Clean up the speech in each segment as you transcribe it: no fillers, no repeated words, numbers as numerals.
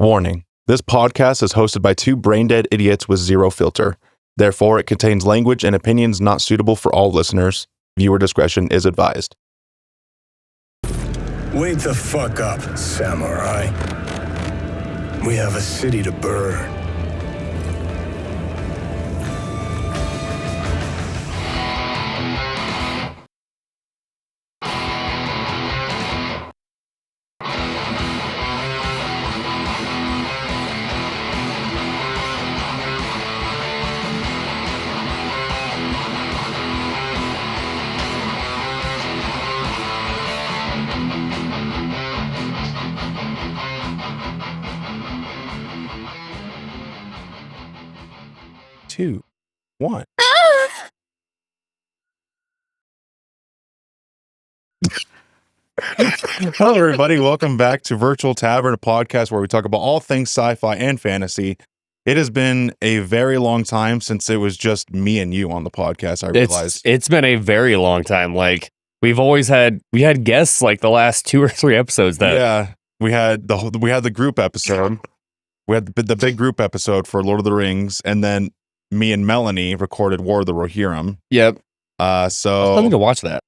Warning. This podcast is hosted by two brain-dead idiots with zero filter. Therefore, it contains language and opinions not suitable for all listeners. Viewer discretion is advised. Wake the fuck up, samurai. We have a city to burn. Two, one. Hello, everybody. Welcome back to Virtual Tavern, a podcast where we talk about all things sci-fi and fantasy. It has been a very long time since it was just me and you on the podcast. I realized it's been a very long time. Like we had guests like the last 2 or 3 episodes. We had the group episode. We had the big group episode for Lord of the Rings, and then me and Melanie recorded War of the Rohirrim. Yep. So I'm to watch that.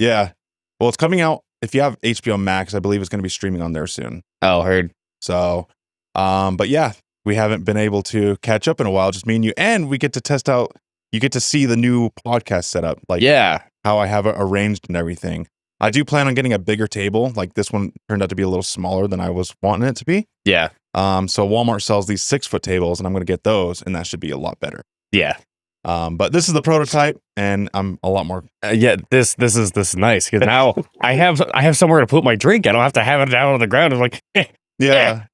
Yeah. Well, it's coming out. If you have HBO Max, I believe it's going to be streaming on there soon. Oh, heard. So, but yeah, we haven't been able to catch up in a while, just me and you, and we get to test out. You get to see the new podcast setup, like how I have it arranged and everything. I do plan on getting a bigger table. Like this one turned out to be a little smaller than I was wanting it to be. Yeah. So Walmart sells these 6-foot tables, and I'm going to get those, and that should be a lot better. Yeah. But this is the prototype, and I'm a lot more. This is nice because now I have somewhere to put my drink. I don't have to have it down on the ground. I'm like,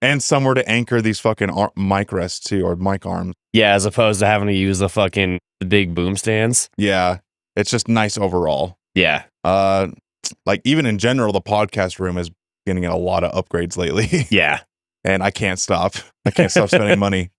and somewhere to anchor these fucking mic rests too, or mic arms. Yeah, as opposed to having to use the big boom stands. Yeah, it's just nice overall. Yeah. Like even in general, the podcast room is getting a lot of upgrades lately. Yeah. And I can't stop. I can't stop spending money.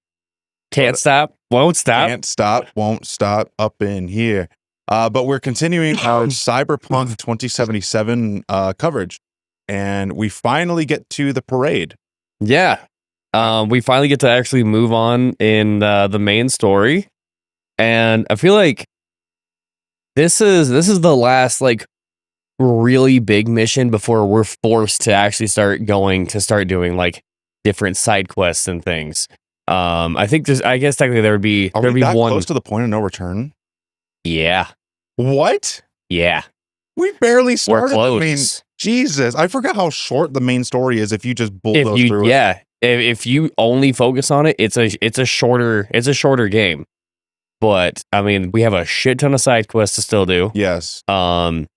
Can't stop, won't stop. Can't stop, won't stop up in here. But we're continuing our Cyberpunk 2077 coverage. And we finally get to the parade. Yeah. We finally get to actually move on in the main story. And I feel like this is the last really big mission before we're forced to actually start doing like different side quests and things. I guess technically there would be Are we that close to the point of no return? Yeah. What? Yeah. We barely started. We're close. I mean, Jesus, I forgot how short the main story is if you just bulldoze through it. Yeah. If you only focus on it, it's a shorter game. But I mean, we have a shit ton of side quests to still do. Yes. And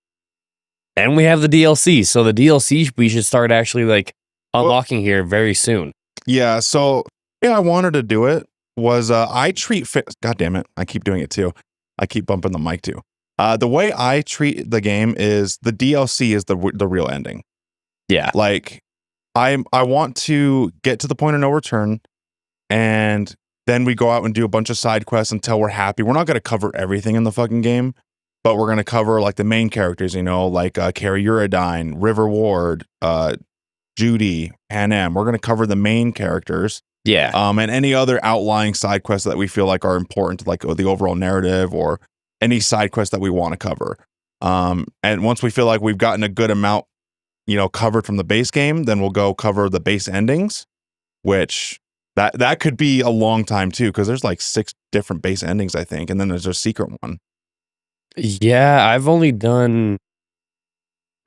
we have the DLC. So the DLC we should start actually unlocking here very soon. Yeah. So yeah, I wanted to do it. God damn it, I keep doing it too. I keep bumping the mic too. The way I treat the game is the DLC is the real ending. Yeah. Like I want to get to the point of no return, and then we go out and do a bunch of side quests until we're happy. We're not going to cover everything in the fucking game, but we're going to cover like the main characters, like Carrie Uridine, River Ward, Judy, Panem. We're going to cover the main characters. Yeah. And any other outlying side quests that we feel like are important to like the overall narrative, or any side quests that we want to cover. And once we feel like we've gotten a good amount, covered from the base game, then we'll go cover the base endings, which that could be a long time too, because there's like 6 different base endings, I think, and then there's a secret one. Yeah,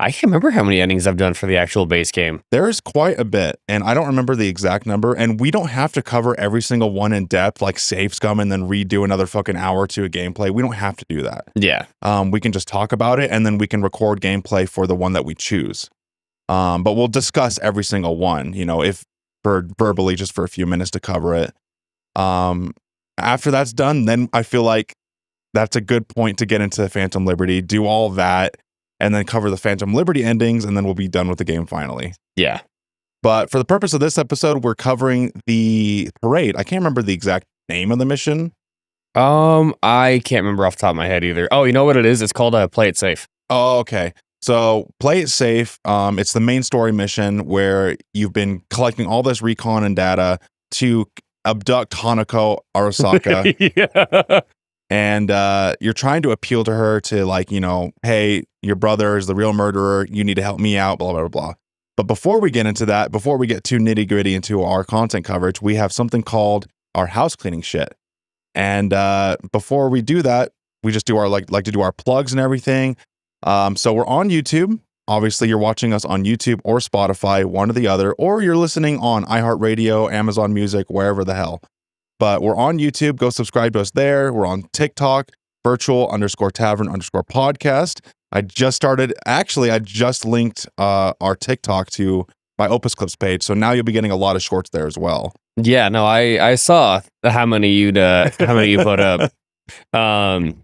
I can't remember how many endings I've done for the actual base game. There's quite a bit, and I don't remember the exact number, and we don't have to cover every single one in depth, like save scum and then redo another fucking hour or 2 of gameplay. We don't have to do that. Yeah. We can just talk about it, and then we can record gameplay for the one that we choose. But we'll discuss every single one, if verbally, just for a few minutes to cover it. After that's done, then I feel like that's a good point to get into Phantom Liberty, do all that, and then cover the Phantom Liberty endings, and then we'll be done with the game finally. Yeah. But for the purpose of this episode, we're covering the parade. I can't remember the exact name of the mission. I can't remember off the top of my head either. Oh, you know what it is? It's called Play It Safe. Oh, okay. So play it safe. It's the main story mission where you've been collecting all this recon and data to abduct Hanako Arisaka. Yeah. And you're trying to appeal to her to like, hey, your brother is the real murderer. You need to help me out, blah, blah, blah. But before we get into that, before we get too nitty gritty into our content coverage, we have something called our house cleaning shit. And before we do that, we just do our like to do our plugs and everything. So we're on YouTube. Obviously, you're watching us on YouTube or Spotify, one or the other, or you're listening on iHeartRadio, Amazon Music, wherever the hell. But we're on YouTube. Go subscribe to us there. We're on TikTok, virtual_tavern_podcast. I just linked our TikTok to my Opus Clips page. So now you'll be getting a lot of shorts there as well. Yeah, no, I saw how many you put up. My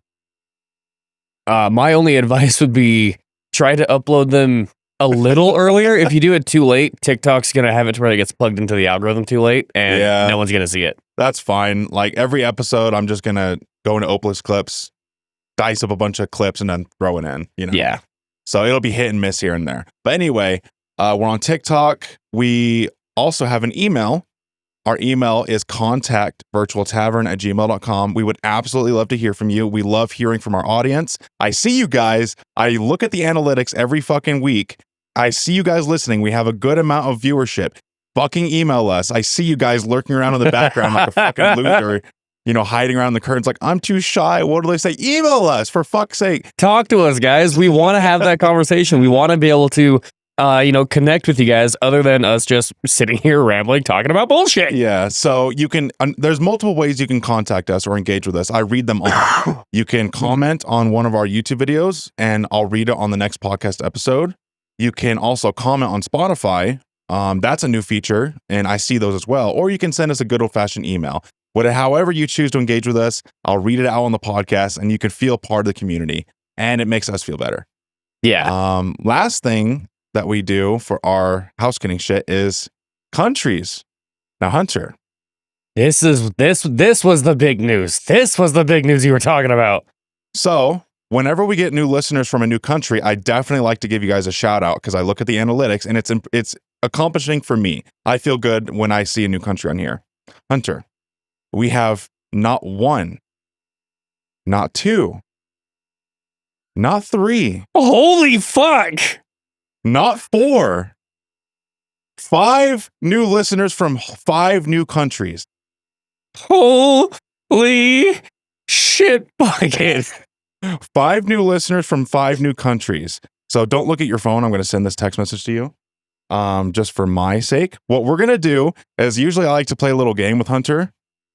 only advice would be try to upload them a little earlier. If you do it too late, TikTok's gonna have it to where it gets plugged into the algorithm too late, and no one's gonna see it. That's fine. Like every episode, I'm just gonna go into Opus Clips, dice up a bunch of clips, and then throw it in. Yeah. So it'll be hit and miss here and there. But anyway, we're on TikTok. We also have an email. Our email is contact@virtualtavern@gmail.com. We would absolutely love to hear from you. We love hearing from our audience. I see you guys. I look at the analytics every fucking week. I see you guys listening. We have a good amount of viewership. Fucking email us. I see you guys lurking around in the background like a fucking loser, hiding around the curtains like, I'm too shy. What do they say? Email us, for fuck's sake. Talk to us, guys. We want to have that conversation. We want to be able to connect with you guys other than us just sitting here rambling, talking about bullshit. Yeah. So you can, there's multiple ways you can contact us or engage with us. I read them all. You can comment on one of our YouTube videos and I'll read it on the next podcast episode. You can also comment on Spotify. That's a new feature and I see those as well. Or you can send us a good old fashioned email. However you choose to engage with us, I'll read it out on the podcast and you can feel part of the community and it makes us feel better. Yeah. Last thing that we do for our house cleaning shit is countries. Now, Hunter, this was the big news. This was the big news you were talking about. So whenever we get new listeners from a new country, I definitely like to give you guys a shout out because I look at the analytics and it's accomplishing for me. I feel good when I see a new country on here. Hunter, we have not one, not two, not three. Holy fuck. Not 4. 5 new listeners from 5 new countries. Holy shit bucket. 5 new listeners from 5 new countries. So don't look at your phone. I'm going to send this text message to you. Just for my sake. What we're going to do is usually I like to play a little game with Hunter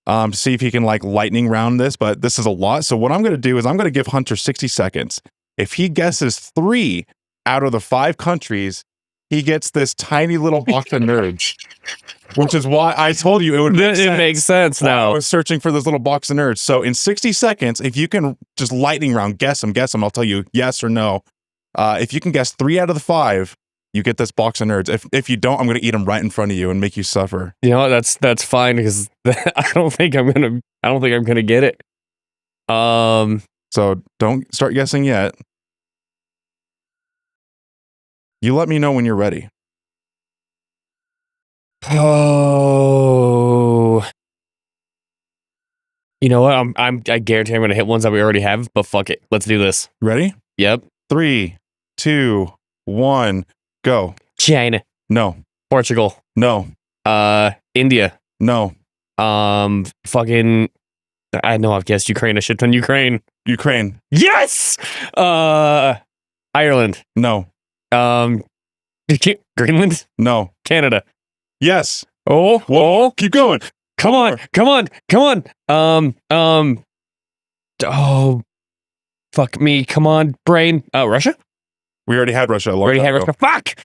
to see if he can like lightning round this, but this is a lot. So what I'm going to do is I'm going to give Hunter 60 seconds. If he guesses 3 out of the 5 countries, he gets this tiny little box of nerds, which is why I told you it would make sense. It makes sense now. I was searching for this little box of nerds. So in 60 seconds, if you can just lightning round, guess them, I'll tell you yes or no. If you can guess 3 out of the 5, you get this box of nerds. If you don't, I'm going to eat them right in front of you and make you suffer. You know, that's fine because I don't think I'm going to get it. So don't start guessing yet. You let me know when you're ready. Oh, you know what? I guarantee I'm gonna hit ones that we already have. But fuck it, let's do this. Ready? Yep. 3, 2, 1, go. China. No. Portugal. No. India. No. Fucking. I know I've guessed Ukraine. A shit ton. Ukraine. Yes. Ireland. No. Greenland? No. Canada. Yes. Oh, keep going. Come on. Oh, fuck me. Come on, brain. Russia? We already had Russia. Russia. Fuck.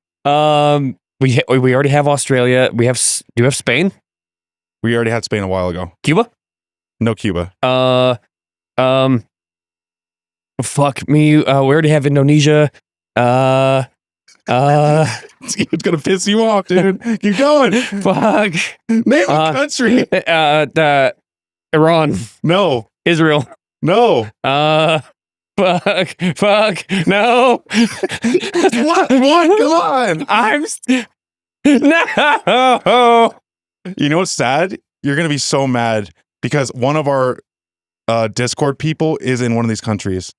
We already have Australia. Do you have Spain? We already had Spain a while ago. Cuba? No Cuba. Fuck me. We already have Indonesia. It's gonna piss you off, dude. Keep going. Fuck. Name a country. Iran. No. Israel. No. Fuck, no. What? Come on. No. You know what's sad? You're gonna be so mad because one of our Discord people is in one of these countries.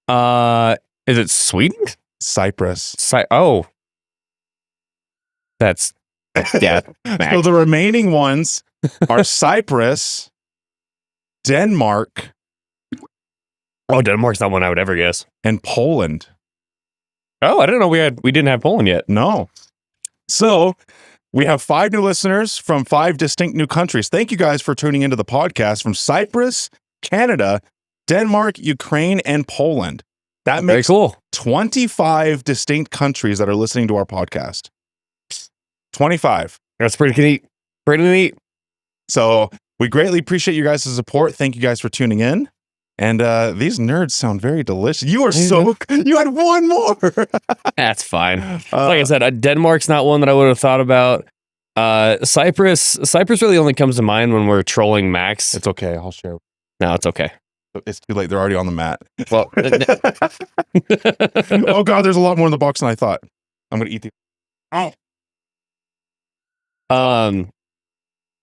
Is it Sweden? Cyprus. Oh. That's yeah. So the remaining ones are Cyprus, Denmark, Oh, Denmark's not one I would ever guess. and Poland. Oh, I didn't know we didn't have Poland yet. No. So we have 5 new listeners from 5 distinct new countries. Thank you guys for tuning into the podcast from Cyprus, Canada, Denmark, Ukraine, and Poland. That Very makes cool. 25 distinct countries that are listening to our podcast. 25. That's pretty neat. Pretty neat. So we greatly appreciate you guys' support. Thank you guys for tuning in. And these nerds sound very delicious. You are so... You had one more. That's fine. Like I said, Denmark's not one that I would have thought about. Cyprus really only comes to mind when we're trolling Max. It's okay. I'll share. No, it's okay. It's too late. They're already on the mat. Well, Oh, God. There's a lot more in the box than I thought. I'm going to eat these. Oh.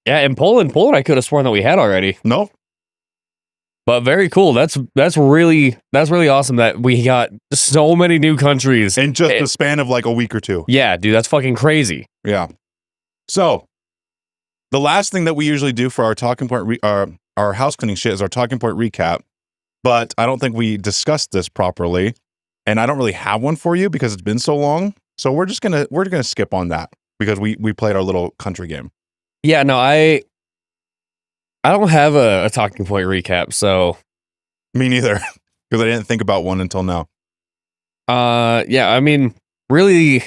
yeah, in Poland, I could have sworn that we had already. No. But very cool. That's really awesome that we got so many new countries In just the span of like a week or two. Yeah, dude, that's fucking crazy. Yeah. So the last thing that we usually do for our talking point, our house cleaning shit is our talking point recap. But I don't think we discussed this properly, and I don't really have one for you because it's been so long. So we're gonna skip on that because we played our little country game. Yeah, no, I don't have a talking point recap, so Me neither, because I didn't think about one until now. yeah, I mean, really,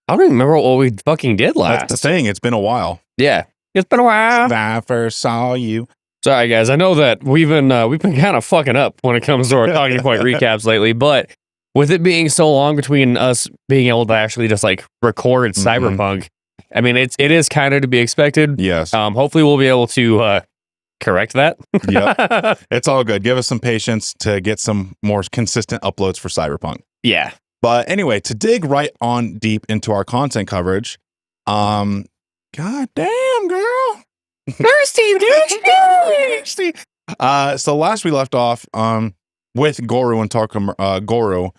I don't even remember what we fucking did last. That's the thing. It's been a while. Yeah, it's been a while. I first saw you. Sorry, guys. I know that we've been kind of fucking up when it comes to our talking point recaps lately, but with it being so long between us being able to actually just like record Cyberpunk, I mean, it is kind of to be expected. Yes. Hopefully, we'll be able to correct that. Yeah, it's all good. Give us some patience to get some more consistent uploads for Cyberpunk. Yeah. But anyway, to dig right on deep into our content coverage, God damn, girl. Thirsty, dude. So last we left off with Goru and Goru,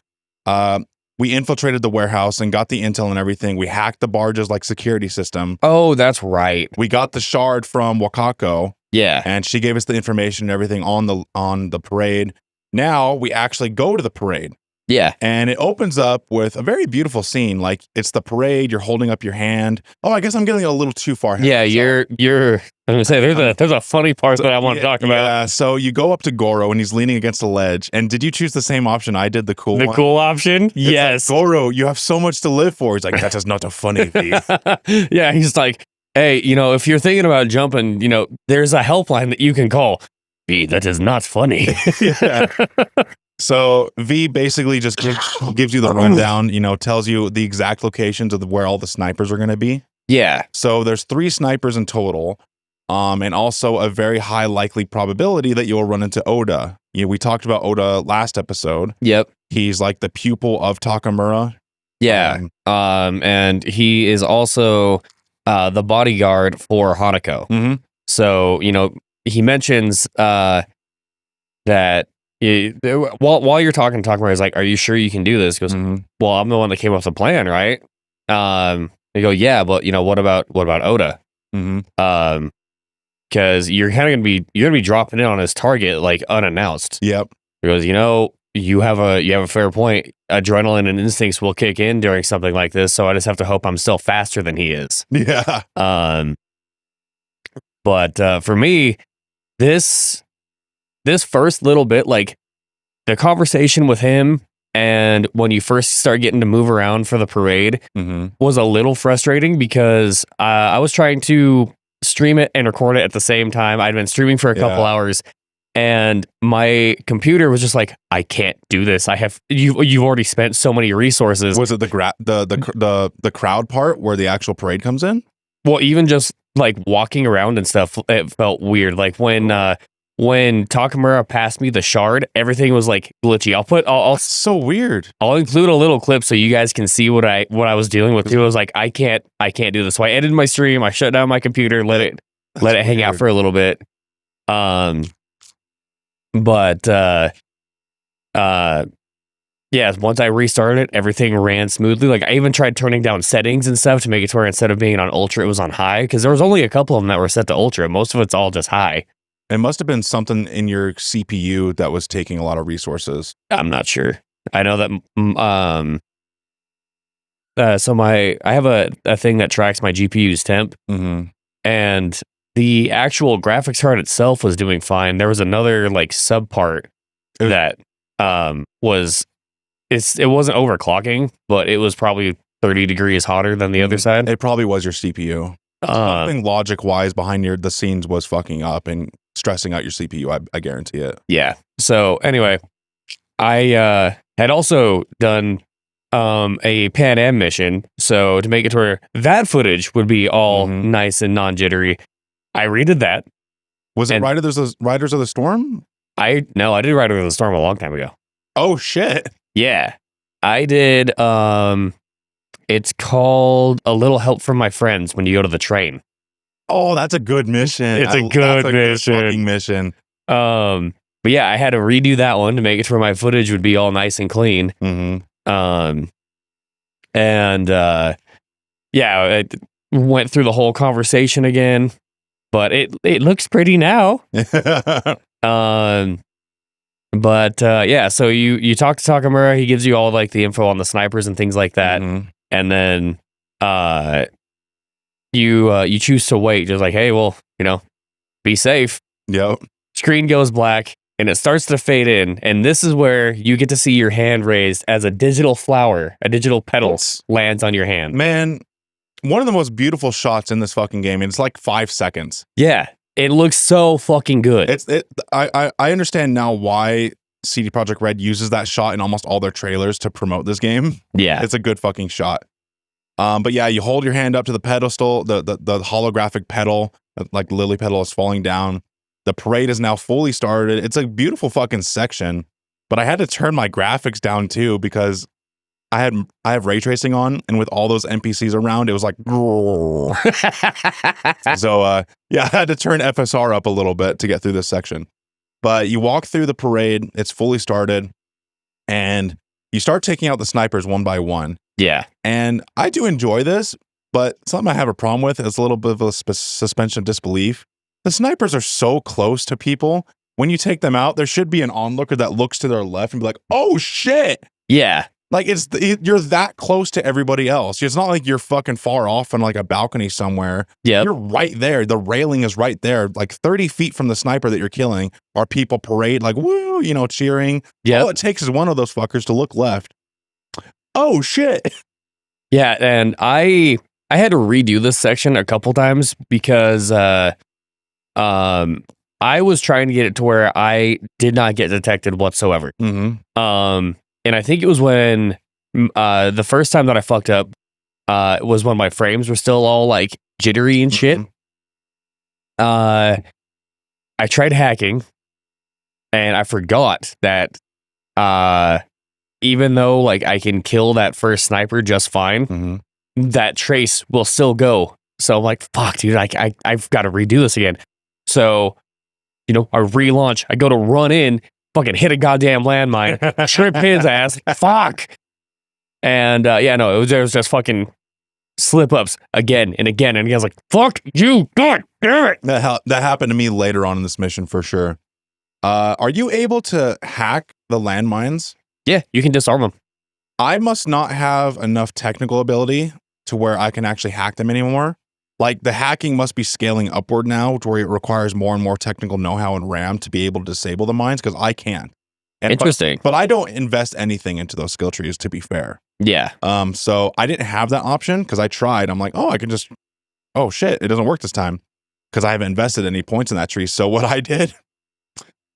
we infiltrated the warehouse and got the intel and everything. We hacked the barge's like security system. Oh, that's right. We got the shard from Wakako, Yeah. and she gave us the information and everything on the parade. Now we actually go to the parade. Yeah. And it opens up with a very beautiful scene. Like, it's the parade, you're holding up your hand. Oh, I guess I'm getting a little too far ahead. Yeah, you're I'm gonna say there's a funny part that I want to talk about. Yeah, so you go up to Goro and he's leaning against a ledge. And did you choose the same option I did, the cool The one? cool option? It's Yes. like, Goro, you have so much to live for. He's like, that is not a funny thing. Yeah, he's like, hey, if you're thinking about jumping, there's a helpline that you can call. V, that is not funny. Yeah. So V basically just gives you the rundown, tells you the exact locations of where all the snipers are going to be. Yeah. So there's 3 snipers in total, and also a very high likely probability that you'll run into Oda. We talked about Oda last episode. Yep. He's like the pupil of Takamura. Yeah. And he is also the bodyguard for Hanako. Mm-hmm. So, he mentions that while you're talking to Takamura, he's like, are you sure you can do this? He goes, well, I'm the one that came up with the plan, right? They go, yeah, but what about Oda? Mm-hmm. Because you're kind of gonna be dropping in on his target like unannounced. Yep. Because you have a fair point. Adrenaline and instincts will kick in during something like this, so I just have to hope I'm still faster than he is. Yeah. But for me, this first little bit, like the conversation with him and when you first start getting to move around for the parade was a little frustrating because I was trying to stream it and record it at the same time. I'd been streaming for a couple hours and my computer was just like, I can't do this. You've already spent so many resources. Was it the crowd part where the actual parade comes in? Well, even just like walking around and stuff, it felt weird. Like when when Takamura passed me the shard, everything was like glitchy. I'll So weird. I'll include a little clip so you guys can see what I was dealing with. It was like I can't do this. So I ended my stream. I shut down my computer. Let it hang out for a little bit. Yeah, once I restarted it, everything ran smoothly. Like I even tried turning down settings and stuff to make it to where instead of being on ultra, it was on high. Because there was only a couple of them that were set to ultra. Most of it's all just high. It must have been something in your CPU that was taking a lot of resources. I'm not sure. I know that I have a thing that tracks my GPU's temp, and the actual graphics card itself was doing fine. There was another like sub part that it wasn't overclocking, but it was probably 30 degrees hotter than the other side. It probably was your CPU. Something logic wise behind the scenes was fucking up and stressing out your CPU. I guarantee it. Yeah. So anyway, I had also done a Pan Am mission. So to make it to where that footage would be all nice and non-jittery, I redid that. Was it Riders of the Storm? I did Riders of the Storm a long time ago. Oh shit. Yeah. I did it's called A Little Help from My Friends when you go to the train. Oh, that's a good mission. It's a good fucking mission. But yeah, I had to redo that one to make it to where my footage would be all nice and clean. Yeah, I went through the whole conversation again, but it looks pretty now. Yeah, so you talk to Takamura, he gives you all like the info on the snipers and things like that, and then you choose to wait, just like, hey, well, be safe. Yep. Screen goes black and it starts to fade in, and this is where you get to see your hand raised as a digital flower, a digital petal lands on your hand. Man, one of the most beautiful shots in this fucking game, and it's like 5 seconds. Yeah. It looks so fucking good. I understand now why CD Projekt Red uses that shot in almost all their trailers to promote this game. Yeah. It's a good fucking shot. But yeah, you hold your hand up to the pedestal, the holographic pedal, like the lily petal is falling down. The parade is now fully started. It's a beautiful fucking section, but I had to turn my graphics down too because I have ray tracing on, and with all those NPCs around, it was like, so yeah, I had to turn FSR up a little bit to get through this section. But you walk through the parade, it's fully started, and you start taking out the snipers one by one. Yeah. And I do enjoy this, but something I have a problem with is a little bit of a suspension of disbelief. The snipers are so close to people. When you take them out, there should be an onlooker that looks to their left and be like, oh shit. Yeah. Like you're that close to everybody else. It's not like you're fucking far off on like a balcony somewhere. Yeah. You're right there. The railing is right there. Like 30 feet from the sniper that you're killing are people parade like, woo, cheering. Yeah. All it takes is one of those fuckers to look left. Oh shit. Yeah, and I had to redo this section a couple times because I was trying to get it to where I did not get detected whatsoever. And I think it was when the first time that I fucked up was when my frames were still all like jittery and shit. I tried hacking, and I forgot that even though like I can kill that first sniper just fine, that trace will still go. So I'm like, fuck, dude, I've got to redo this again. So, I relaunch, I go to run in, fucking hit a goddamn landmine, trip his ass, fuck. And it was just fucking slip ups again and again. And he was like, fuck you, god damn it. That happened to me later on in this mission for sure. Are you able to hack the landmines? Yeah, you can disarm them. I must not have enough technical ability to where I can actually hack them anymore. Like the hacking must be scaling upward now to where it requires more and more technical know-how and RAM to be able to disable the mines, because I can't. Interesting. But I don't invest anything into those skill trees, to be fair. Yeah. So I didn't have that option because I tried. I'm like, I can just, oh shit, it doesn't work this time because I haven't invested any points in that tree. So what I did,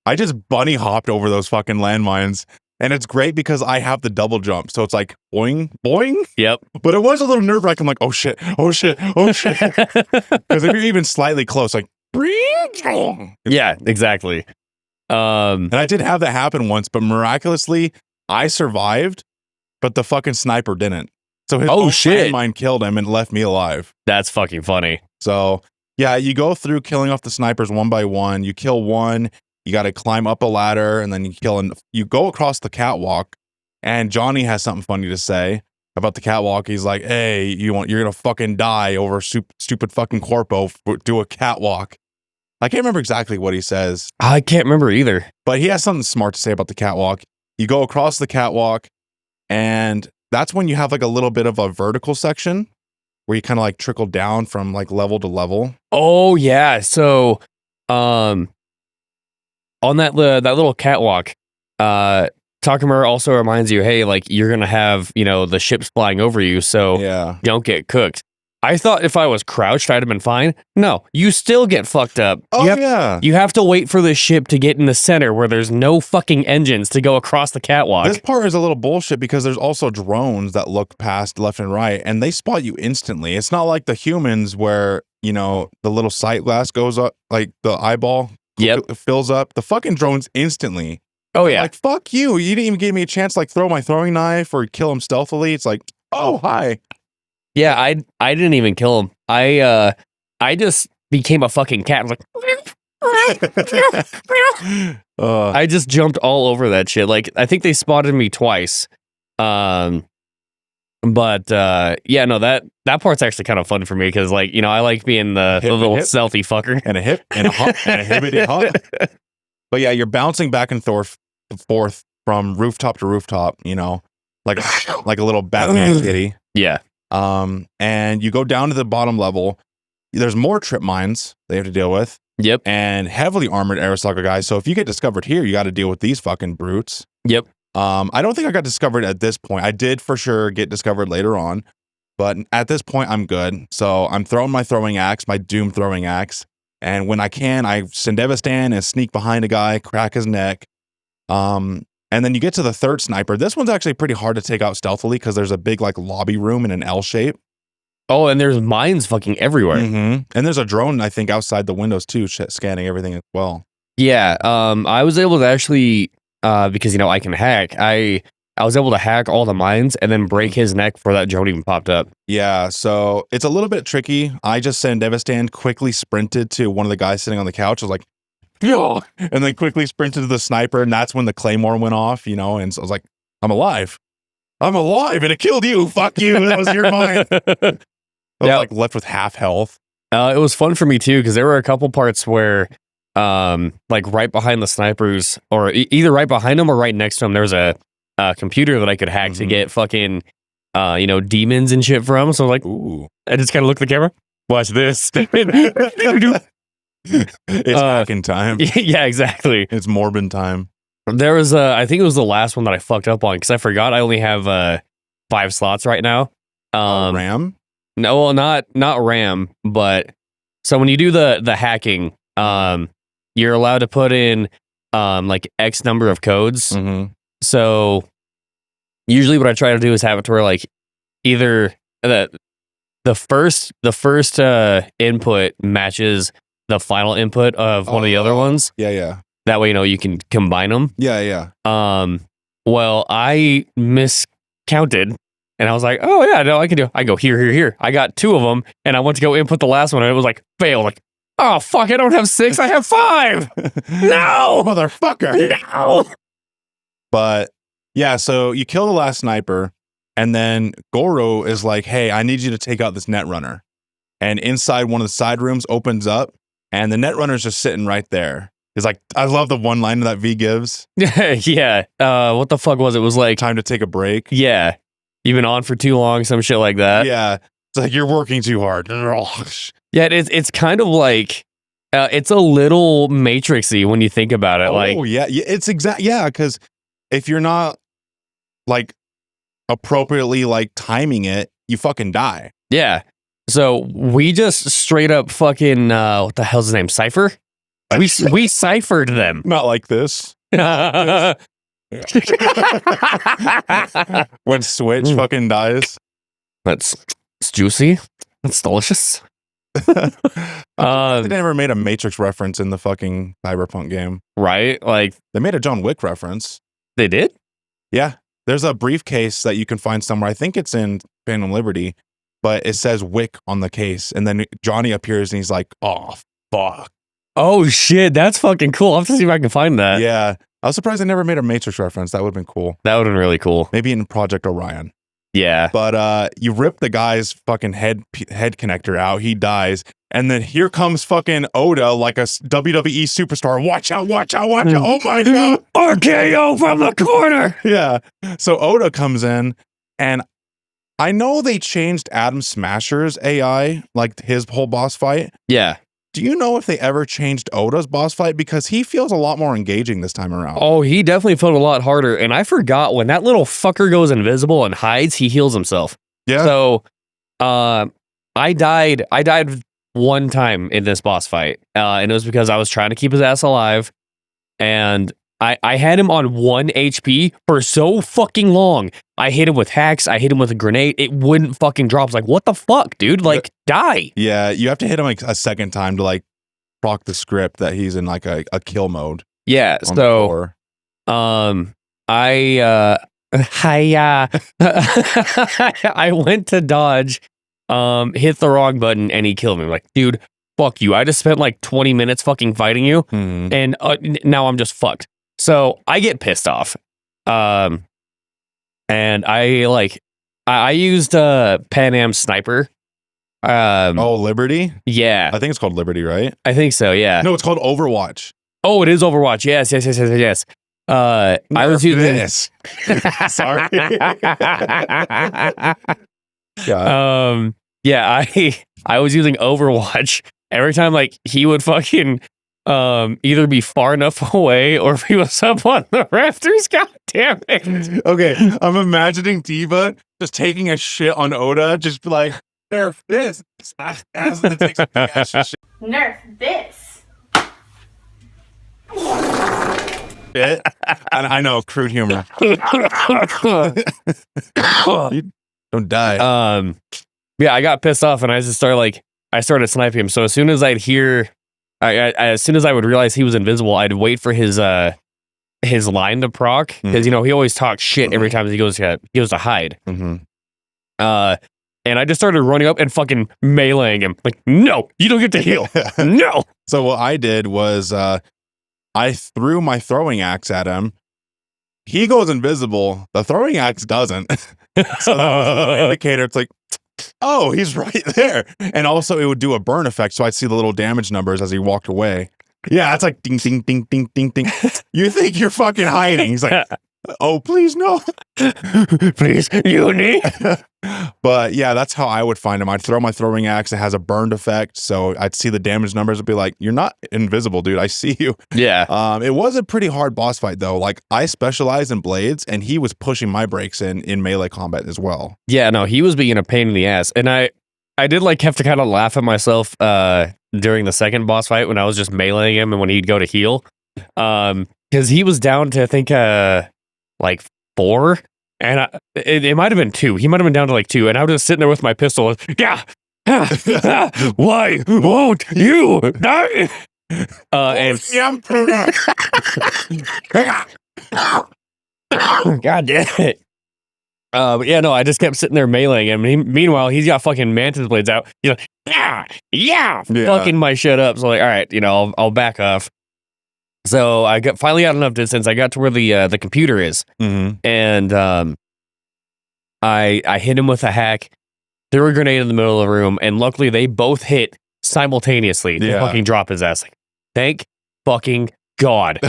I just bunny hopped over those fucking landmines. And it's great because I have the double jump. So it's like boing, boing. Yep. But it was a little nerve wracking. I'm like, oh shit, oh shit, oh shit. Because if you're even slightly close, like Yeah, exactly. And I did have that happen once, but miraculously, I survived, but the fucking sniper didn't. So his own landmine killed him and left me alive. That's fucking funny. So, yeah, you go through killing off the snipers one by one. You kill one, you got to climb up a ladder, and then you go across the catwalk. And Johnny has something funny to say about the catwalk. He's like, hey, you're going to fucking die over stupid fucking corpo. Do a catwalk. I can't remember exactly what he says. I can't remember either. But he has something smart to say about the catwalk. You go across the catwalk, and that's when you have like a little bit of a vertical section where you kind of like trickle down from like level to level. Oh yeah. So, on that little catwalk, Takemura also reminds you, hey, like you're gonna have the ships flying over you, so don't get cooked. I thought if I was crouched, I'd have been fine. No, you still get fucked up. Oh, you have to wait for the ship to get in the center where there's no fucking engines to go across the catwalk. This part is a little bullshit because there's also drones that look past left and right, and they spot you instantly. It's not like the humans where, the little sight glass goes up, like the eyeball fills up. The fucking drones instantly. Oh, yeah. Like, fuck you. You didn't even give me a chance to like throw my throwing knife or kill him stealthily. It's like, oh, hi. Yeah, I didn't even kill him. I just became a fucking cat. I just jumped all over that shit. Like, I think they spotted me twice. But yeah, no, that part's actually kind of fun for me because, like, I like being the little stealthy fucker. And a hip and a hop and a hibbity hop. But yeah, you're bouncing back and forth from rooftop to rooftop, like a little Batman kitty. Yeah. And you go down to the bottom level. There's more trip mines they have to deal with. Yep. And heavily armored Arasaka guys. So if you get discovered here, you got to deal with these fucking brutes. Yep. I don't think I got discovered at this point. I did for sure get discovered later on, but at this point I'm good. So I'm throwing my throwing axe, my doom throwing axe. And when I can, I Sendeva stand and sneak behind a guy, crack his neck. And then you get to the third sniper. This one's actually pretty hard to take out stealthily because there's a big like lobby room in an L shape. Oh, and there's mines fucking everywhere. Mm-hmm. And there's a drone, I think, outside the windows too, scanning everything as well. Yeah. I was able to actually, because I can hack. I was able to hack all the mines and then break his neck before that drone even popped up. Yeah, so it's a little bit tricky. I just Sendeva stand, quickly sprinted to one of the guys sitting on the couch. I was like, and then quickly sprinted to the sniper, and that's when the claymore went off, and so I was like, I'm alive, and it killed you. Fuck you. That was your mine. I was like left with half health. It was fun for me too because there were a couple parts where, like right behind the snipers, or either right behind them or right next to them, there was a computer that I could hack to get fucking, demons and shit from. So I was like, ooh, I just kind of looked at the camera. Watch this. It's hacking time. Yeah, exactly. It's Morbin time. There was I think it was the last one that I fucked up on because I forgot I only have 5 slots right now. RAM? No, well, not RAM, but so when you do the hacking, you're allowed to put in like X number of codes. Mm-hmm. So usually what I try to do is have it to where like either the first input matches the final input of one of the other ones. Yeah. That way, you can combine them. Yeah. Well, I miscounted and I was like, oh yeah, no, I can do it. I go here. I got 2 of them and I went to go input the last one and it was like, fail. Like, oh fuck, I don't have 6, I have 5. No, motherfucker. No. But yeah, so you kill the last sniper and then Goro is like, hey, I need you to take out this Netrunner. And inside one of the side rooms opens up and the Netrunner's just sitting right there. It's like, I love the one line that V gives. Yeah. What the fuck was it? It was like, time to take a break. Yeah. You've been on for too long, some shit like that. Yeah. It's like, you're working too hard. Yeah, it's kind of like, it's a little Matrixy when you think about it. Oh, yeah. It's yeah, because if you're not like appropriately like timing it, you fucking die. Yeah. So we just straight up fucking what the hell's his name? Cypher? We ciphered them. Not like this. When Switch fucking dies. It's juicy. It's delicious. Uh, They never made a Matrix reference in the fucking Cyberpunk game. right? Like They made a John Wick reference. they did. Yeah. There's a briefcase that you can find somewhere. I think it's in Phantom Liberty, but it says Wick on the case. And then Johnny appears and he's like, oh, fuck. Oh shit, that's fucking cool. I'll have to see if I can find that. Yeah. I was surprised they never made a Matrix reference. That would have been cool. That would have been really cool. Maybe in Project Orion. Yeah. But you rip the guy's fucking head connector out. He dies. And then here comes fucking Oda like a WWE superstar. Watch out, watch out, watch out. Oh my God. RKO from the corner. Yeah. So Oda comes in, and I know they changed Adam Smasher's AI, like his whole boss fight. Yeah. Do you know if they ever changed Oda's boss fight? Because he feels a lot more engaging this time around. Oh, he definitely felt a lot harder. And I forgot when that little fucker goes invisible and hides, he heals himself. Yeah. So I died one time in this boss fight. And it was because I was trying to keep his ass alive. And I had him on 1 HP for so fucking long. I hit him with hacks. I hit him with a grenade. It wouldn't fucking drop. I was like, what the fuck, dude? Like, die. Yeah, you have to hit him like a second time to like proc the script that he's in like a kill mode. Yeah. on the So, floor. I went to dodge, hit the wrong button, and he killed me. I'm like, dude, fuck you. I just spent like 20 minutes fucking fighting you, Mhm. and now I'm just fucked. So I get pissed off. And I used Pan Am Sniper. Oh, Liberty? Yeah, I think it's called Liberty, right? I think so. Yeah. No, it's called Overwatch. Oh, it is Overwatch. Yes. I was Nerf using this. Sorry. Yeah. Yeah, I was using Overwatch. Every time like he would fucking either be far enough away or if he was up on the rafters, god damn it. Okay, I'm imagining Diva just taking a shit on Oda, just be like, nerf this. As it takes a big ass shit. Nerf this. And I know, crude humor. Don't die. Yeah, I got pissed off and I just started sniping him. So as soon as I'd hear as soon as I would realize he was invisible, I'd wait for his line to proc because he always talks shit every time he goes to hide. Mm-hmm. And I just started running up and fucking meleeing him. Like, no, you don't get to heal. No. So what I did was I threw my throwing axe at him. He goes invisible. The throwing axe doesn't. So the indicator, it's like, oh, he's right there. And also it would do a burn effect. So I'd see the little damage numbers as he walked away. Yeah, it's like ding, ding, ding, ding, ding, ding. You think you're fucking hiding. He's like, oh, please, no. Please, Uni. But yeah, that's how I would find him. I'd throw my throwing axe. It has a burned effect. So I'd see the damage numbers and be like, you're not invisible, dude. I see you. Yeah. It was a pretty hard boss fight, though. Like, I specialize in blades, and he was pushing my brakes in melee combat as well. Yeah, no, he was being a pain in the ass. And I did like have to kind of laugh at myself during the second boss fight when I was just meleeing him and when he'd go to heal. Because he was down to, I think, like 4. And it might have been 2. He might have been down to like 2. And I was just sitting there with my pistol. Yeah. Why won't you die? God damn it. But yeah, no, I just kept sitting there meleeing him. Meanwhile, he's got fucking mantis blades out. He's like, yeah, fucking my shit up. So like, all right, I'll back off. So I finally got enough distance. I got to where the computer is, and I hit him with a hack, threw a grenade in the middle of the room, and luckily they both hit simultaneously to fucking drop his ass. Like, thank fucking God,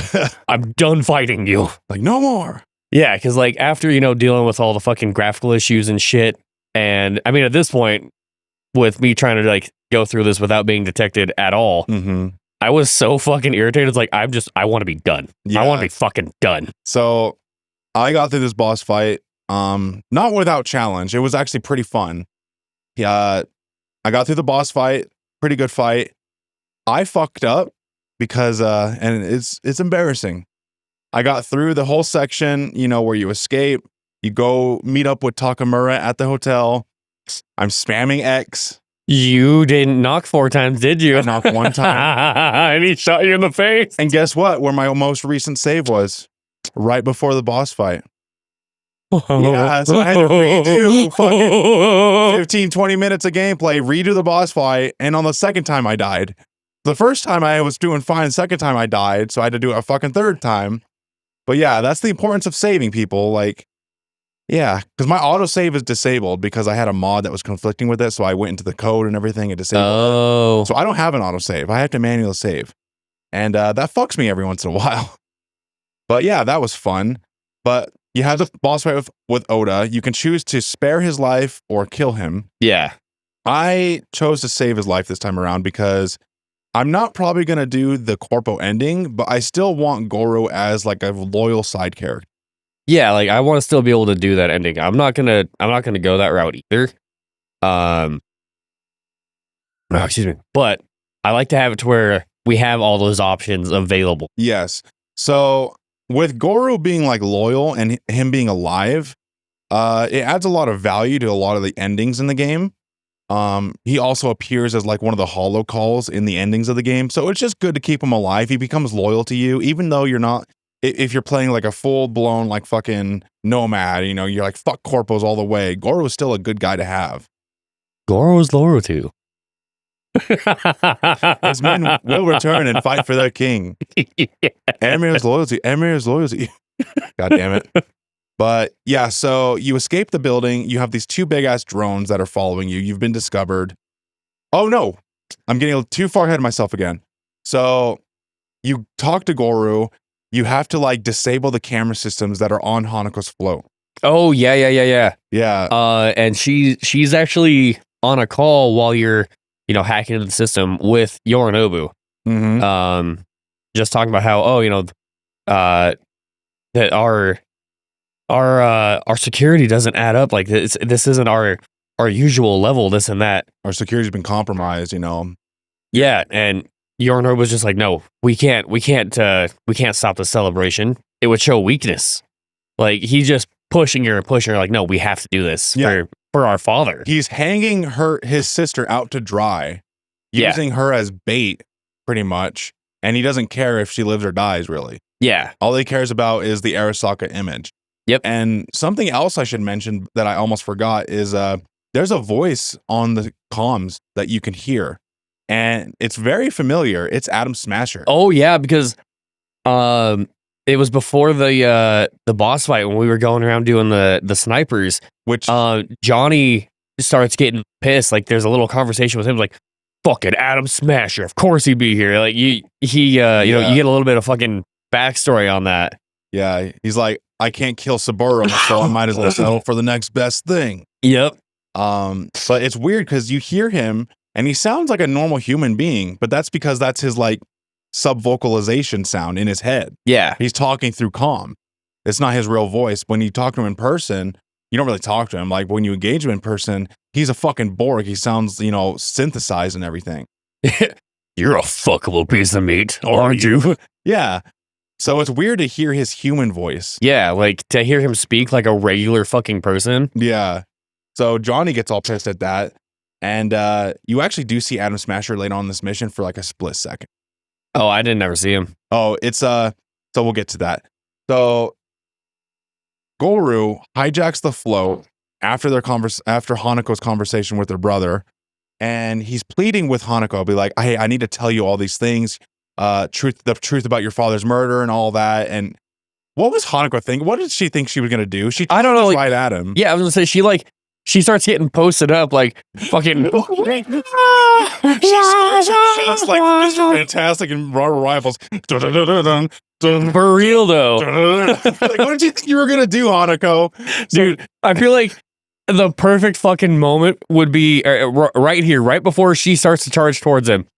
I'm done fighting you. Like, no more. Yeah, because like after dealing with all the fucking graphical issues and shit, and I mean at this point, with me trying to like go through this without being detected at all. I was so fucking irritated. It's like, I want to be done. Yeah. I want to be fucking done. So I got through this boss fight, not without challenge. It was actually pretty fun. Yeah, I got through the boss fight, pretty good fight. I fucked up because, and it's embarrassing. I got through the whole section, where you escape, you go meet up with Takamura at the hotel. I'm spamming X. You didn't knock 4 times, did you? I knocked 1 time. And he shot you in the face. And guess what? Where my most recent save was? Right before the boss fight. Yeah, so I had to redo fucking 15, 20 minutes of gameplay, redo the boss fight, and on the second time I died. The first time I was doing fine, second time I died, so I had to do it a fucking third time. But yeah, that's the importance of saving, people. Like, yeah, because my autosave is disabled because I had a mod that was conflicting with it, so I went into the code and everything and disabled it. So I don't have an autosave. I have to manually save. And that fucks me every once in a while. But yeah, that was fun. But you have the boss fight with Oda. You can choose to spare his life or kill him. Yeah. I chose to save his life this time around because I'm not probably going to do the corpo ending, but I still want Goro as like a loyal side character. Yeah, like I want to still be able to do that ending. I'm not gonna go that route either. Excuse me. But I like to have it to where we have all those options available. Yes. So with Goro being like loyal and him being alive, it adds a lot of value to a lot of the endings in the game. He also appears as like one of the holo calls in the endings of the game. So it's just good to keep him alive. He becomes loyal to you, even though you're not, if you're playing like a full blown, like fucking nomad, you know, you're like, fuck corpos all the way. Goro is still a good guy to have. Goro is loyal to. His men will return and fight for their king. Yeah. Emir's loyalty. Emir's loyalty. God damn it. But yeah, so you escape the building. You have these 2 big ass drones that are following you. You've been discovered. Oh no, I'm getting too far ahead of myself again. So you talk to Goro. You have to like disable the camera systems that are on Hanako's float. Oh yeah. Yeah. And she's actually on a call while you're, you know, hacking into the system with Yorinobu. Mm-hmm. Just talking about how, that our security doesn't add up. Like this isn't our usual level, this and that. Our security's been compromised, you know. Yeah, and Yorinobu was just like, no, we can't stop the celebration. It would show weakness. Like he's just pushing her, like, no, we have to do this for our father. He's hanging his sister out to dry, using her as bait, pretty much. And he doesn't care if she lives or dies, really. Yeah. All he cares about is the Arasaka image. Yep. And something else I should mention that I almost forgot is there's a voice on the comms that you can hear. And it's very familiar. It's Adam Smasher. Oh yeah, because it was before the boss fight when we were going around doing the snipers, which Johnny starts getting pissed. Like there's a little conversation with him like, fucking Adam Smasher, of course he'd be here. Like you know, you get a little bit of fucking backstory on that. Yeah, he's like, I can't kill Saburo, so I might as well settle for the next best thing. Yep. But it's weird because you hear him and he sounds like a normal human being, but that's because that's his like sub-vocalization sound in his head. Yeah. He's talking through comm. It's not his real voice. When you talk to him in person, you don't really talk to him. Like when you engage him in person, he's a fucking Borg. He sounds, you know, synthesized and everything. You're a fuckable piece of meat, aren't you? Yeah. So it's weird to hear his human voice. Yeah, like to hear him speak like a regular fucking person. Yeah. So Johnny gets all pissed at that. And you actually do see Adam Smasher later on in this mission for like a split second. Oh, I didn't ever see him. Oh, it's so we'll get to that. So Goro hijacks the float after after Hanako's conversation with her brother, and he's pleading with Hanako, be like, "Hey, I need to tell you all these things, the truth about your father's murder and all that." And what was Hanako thinking? What did she think she was gonna do? I don't know, like, right at him. Yeah, I was gonna say she starts getting posted up like fucking. She's like Mr. Fantastic and Robert Rifles. For real though. Like, what did you think you were gonna do, Hanako? Dude, I feel like the perfect fucking moment would be right here, right before she starts to charge towards him.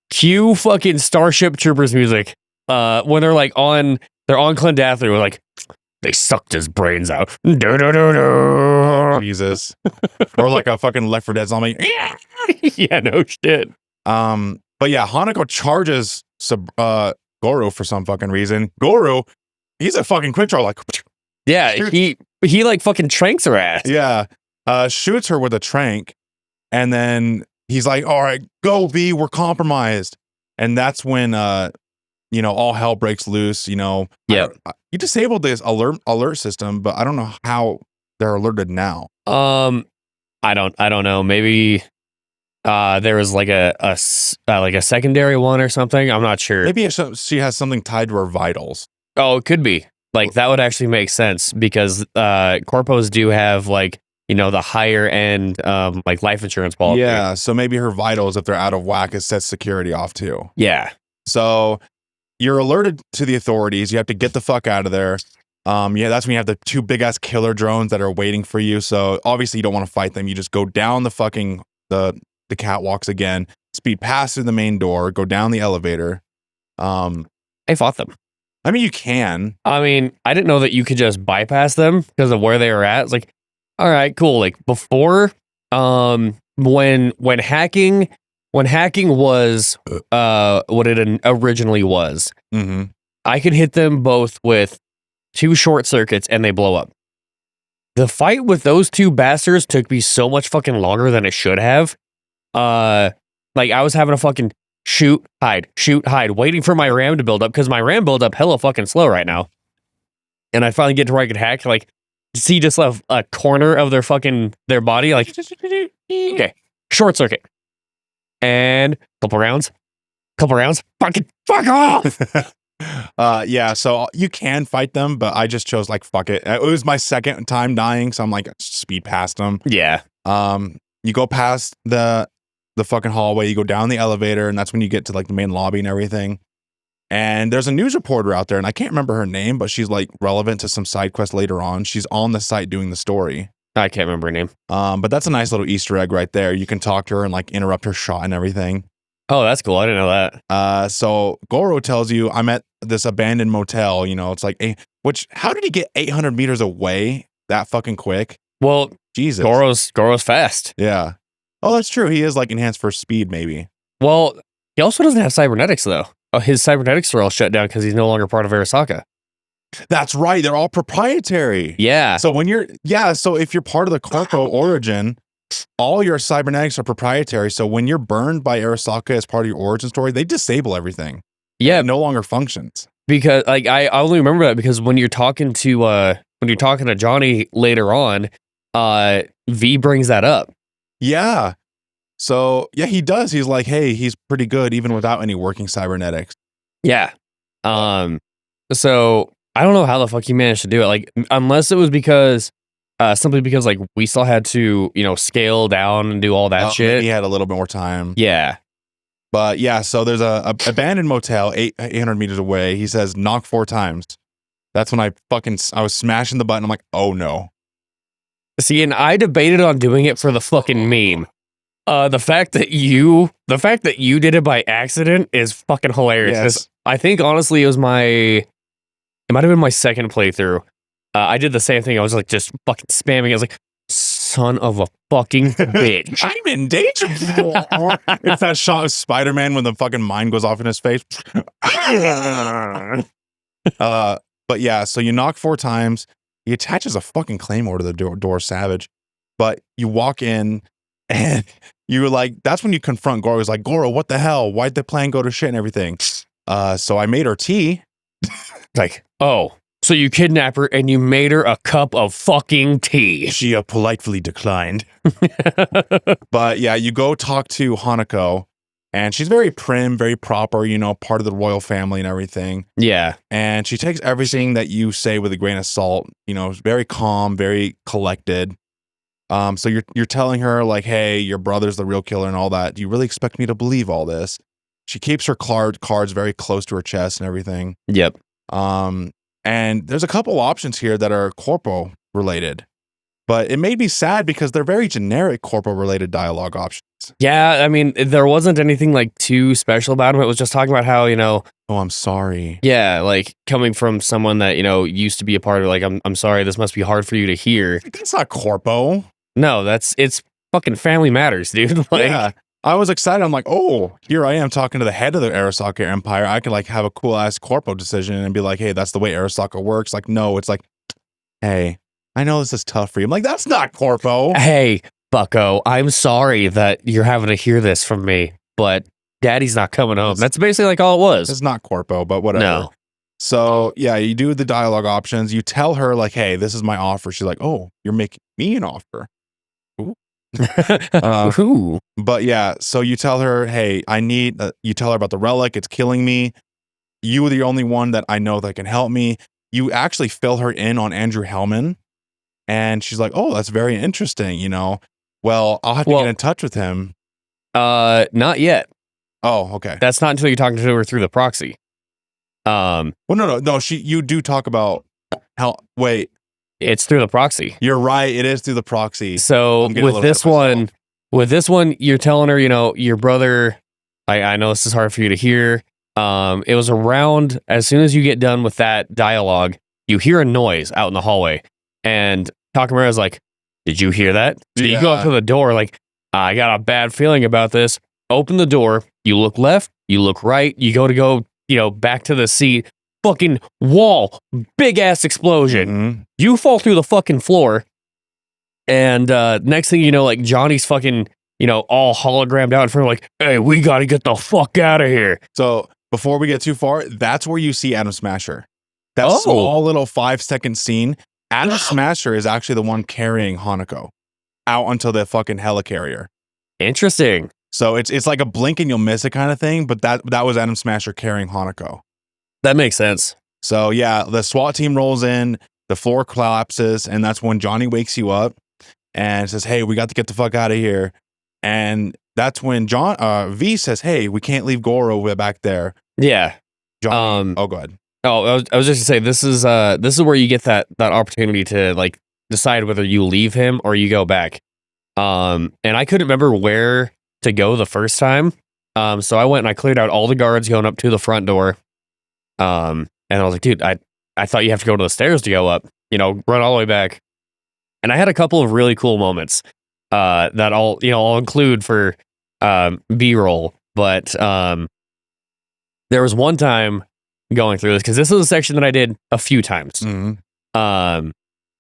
Cue fucking Starship Troopers music. When they're like on Clendathru, we're like, they sucked his brains out. Jesus. Or like a fucking Left 4 Dead zombie. Yeah, no shit. But yeah, Hanako charges Goro for some fucking reason. Goro, he's a fucking quick draw, like, yeah, he like fucking tranks her ass. Yeah. Shoots her with a trank. And then he's like, all right, go V, we're compromised. And that's when all hell breaks loose. You disabled this alert system, but I don't know how they're alerted now. I don't know. Maybe there was like a secondary one or something. I'm not sure. Maybe she has something tied to her vitals. Oh, it could be. Like that would actually make sense because corpos do have like, the higher end like life insurance policy. Yeah, so maybe her vitals, if they're out of whack, it sets security off too. Yeah. So you're alerted to the authorities. You have to get the fuck out of there. That's when you have the two big ass killer drones that are waiting for you. So obviously you don't want to fight them. You just go down the fucking the catwalks again, speed past through the main door, go down the elevator. I fought them. I mean, you can. I mean, I didn't know that you could just bypass them because of where they were at. It's like, all right, cool. Like before, when hacking was what it originally was, Mm-hmm. I could hit them both with 2 short circuits and they blow up. The fight with those 2 bastards took me so much fucking longer than it should have. Like I was having a fucking shoot, hide, waiting for my RAM to build up because my RAM build up hella fucking slow right now. And I finally get to where I could hack, like see just a corner of their body, like okay, short circuit. And couple rounds, fucking fuck off. So you can fight them, but I just chose like fuck it. It was my second time dying, so I'm like speed past them. Yeah. You go past the fucking hallway, you go down the elevator, and that's when you get to like the main lobby and everything. And there's a news reporter out there, and I can't remember her name, but she's like relevant to some side quest later on. She's on the site doing the story. I can't remember her name. But that's a nice little Easter egg right there. You can talk to her and like interrupt her shot and everything. Oh, that's cool. I didn't know that. So Goro tells you, I'm at this abandoned motel. It's like, how did he get 800 meters away that fucking quick? Well, Jesus. Goro's fast. Yeah. Oh, that's true. He is like enhanced for speed, maybe. Well, he also doesn't have cybernetics though. Oh, his cybernetics are all shut down because he's no longer part of Arasaka. That's right. They're all proprietary. Yeah. So so if you're part of the Corpo origin, all your cybernetics are proprietary. So when you're burned by Arasaka as part of your origin story, they disable everything. Yeah. It no longer functions. Because like I only remember that because when you're talking to Johnny later on, V brings that up. Yeah. So yeah, he does. He's like, hey, he's pretty good even without any working cybernetics. Yeah. So I don't know how the fuck he managed to do it. Like, unless it was because simply because like we still had to, scale down and do all that shit. He had a little bit more time. Yeah. But yeah, so there's a abandoned motel 800 meters away. He says knock 4 times. That's when I was smashing the button. I'm like, oh no. See, and I debated on doing it for the fucking meme. The fact that you did it by accident is fucking hilarious. Yes. I think honestly it might have been my second playthrough. I did the same thing. I was like just fucking spamming. I was like, son of a fucking bitch. I'm in danger. It's that shot of Spider-Man when the fucking mine goes off in his face. But yeah, so you knock 4 times. He attaches a fucking claymore to the door, savage. But you walk in and you're like, that's when you confront Goro. He's like, Goro, what the hell? Why'd the plan go to shit and everything? So I made her tea. Like, oh, so you kidnapped her and you made her a cup of fucking tea. She politely declined. But yeah, you go talk to Hanako, and she's very prim, very proper, part of the royal family and everything. Yeah. And she takes everything that you say with a grain of salt, very calm, very collected. So you're telling her like, hey, your brother's the real killer and all that. Do you really expect me to believe all this? She keeps her cards very close to her chest and everything. Yep. And there's a couple options here that are corpo related, but it made me sad because they're very generic corpo related dialogue options. Yeah, I mean, there wasn't anything like too special about him. It was just talking about how, oh, I'm sorry. Yeah, like coming from someone that, used to be a part of, like, I'm sorry, this must be hard for you to hear. That's not corpo. No, it's fucking family matters, dude. Like, yeah. I was excited. I'm like, oh, here I am talking to the head of the Arasaka Empire. I could like have a cool ass corpo decision and be like, hey, that's the way Arasaka works. Like, no, it's like, hey, I know this is tough for you. I'm like, that's not corpo. Hey, Bucko, I'm sorry that you're having to hear this from me, but Daddy's not coming home. That's basically like all it was. It's not corpo, but whatever. No. So yeah, you do the dialogue options. You tell her like, "Hey, this is my offer." She's like, "Oh, you're making me an offer." Ooh. Ooh. But yeah, so you tell her, "Hey, I need." You tell her about the relic. It's killing me. You are the only one that I know that can help me. You actually fill her in on Andrew Hellman, and she's like, "Oh, that's very interesting." You know, well, I'll have to get in touch with him. Not yet. Oh, okay. That's not until you're talking to her through the proxy. Well, no. You do talk about how. Wait, it's through the proxy. You're right. It is through the proxy. So with this one, you're telling her, you know, your brother. I know this is hard for you to hear. It was around as soon as you get done with that dialogue, you hear a noise out in the hallway, and Takamura's like, "Did you hear that?" So you go up to the door, like, "I got a bad feeling about this." Open the door. You look left. You look right. You go, you know, back to the seat. Fucking wall. Big ass explosion. Mm-hmm. You fall through the fucking floor. And next thing you know, like Johnny's fucking, you know, all hologrammed out in front of like, "Hey, we got to get the fuck out of here." So before we get too far, that's where you see Adam Smasher. That small little 5-second scene. Adam Smasher is actually the one carrying Hanako out onto the fucking helicarrier. Interesting. So it's like a blink and you'll miss it kind of thing, but that was Adam Smasher carrying Hanako. That makes sense. So yeah, the SWAT team rolls in, the floor collapses, and that's when Johnny wakes you up and says, "Hey, we got to get the fuck out of here." And that's when V says, "Hey, we can't leave Goro back there." Yeah. Johnny, go ahead. Oh, I was just gonna say this is where you get that opportunity to like decide whether you leave him or you go back. And I couldn't remember where to go the first time. So I went and I cleared out all the guards going up to the front door. And I was like, dude, I thought you have to go to the stairs to go up, you know, run all the way back. And I had a couple of really cool moments, that I'll include for, B-roll. But, there was one time going through this, cause this is a section that I did a few times. Mm-hmm.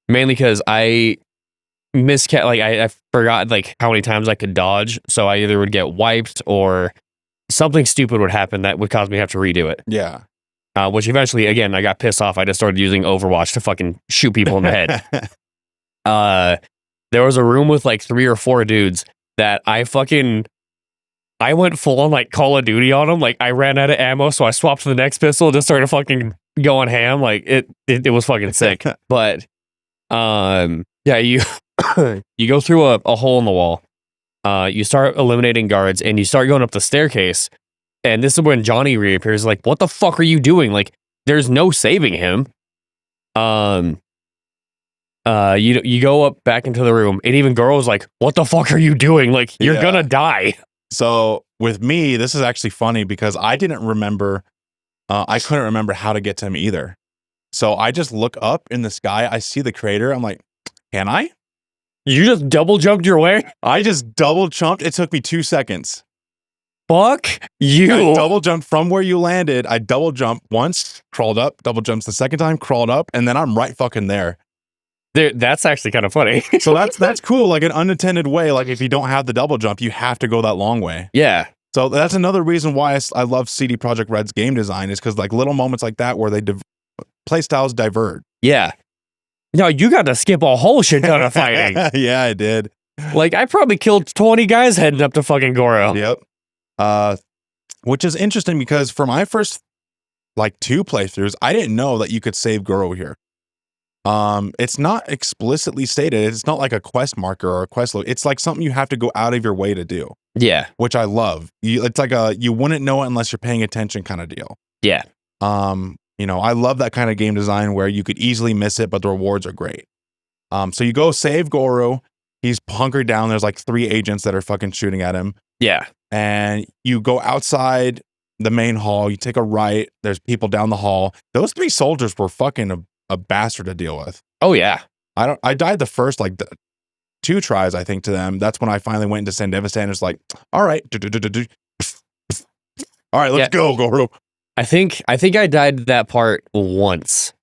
Mainly cause I I forgot like how many times I could dodge. So I either would get wiped or something stupid would happen that would cause me to have to redo it. Yeah. Which eventually, again, I got pissed off. I just started using Overwatch to fucking shoot people in the head. There was a room with like 3 or 4 dudes that I went full on like Call of Duty on them. Like I ran out of ammo, so I swapped to the next pistol, just started fucking going ham. Like it was fucking sick. But yeah, you you go through a hole in the wall. You start eliminating guards and you start going up the staircase. And this is when Johnny reappears, like, "What the fuck are you doing? Like, there's no saving him." You go up back into the room, and even Goro's like, "What the fuck are you doing? Like, you're gonna die." So with me, this is actually funny because I didn't remember, I couldn't remember how to get to him either. So I just look up in the sky, I see the crater, I'm like, can I? You just double jumped your way? I just double jumped. It took me 2 seconds. Fuck you. I double jumped from where you landed. I double jumped once, crawled up, double jumps the second time, crawled up, and then I'm right fucking there. That's actually kind of funny. So that's cool. Like an unintended way. Like if you don't have the double jump, you have to go that long way. Yeah. So that's another reason why I love CD Projekt Red's game design is because like little moments like that where they play styles diverge. Yeah. No, you got to skip a whole shit ton of fighting. Yeah, I did. Like I probably killed 20 guys heading up to fucking Goro. Yep. Which is interesting because for my first like 2 playthroughs, I didn't know that you could save Goro here. It's not explicitly stated. It's not like a quest marker or a quest load. It's like something you have to go out of your way to do. Yeah. Which I love. It's like you wouldn't know it unless you're paying attention kind of deal. Yeah. You know, I love that kind of game design where you could easily miss it, but the rewards are great. So you go save Goro. He's hunkered down. There's like 3 agents that are fucking shooting at him. Yeah. And you go outside the main hall. You take a right. There's people down the hall. Those 3 soldiers were fucking a bastard to deal with. Oh yeah. I died the first like 2 tries, I think, to them. That's when I finally went into Sandevistan and was like, all right. All right, let's go, Goro. I think I died that part once.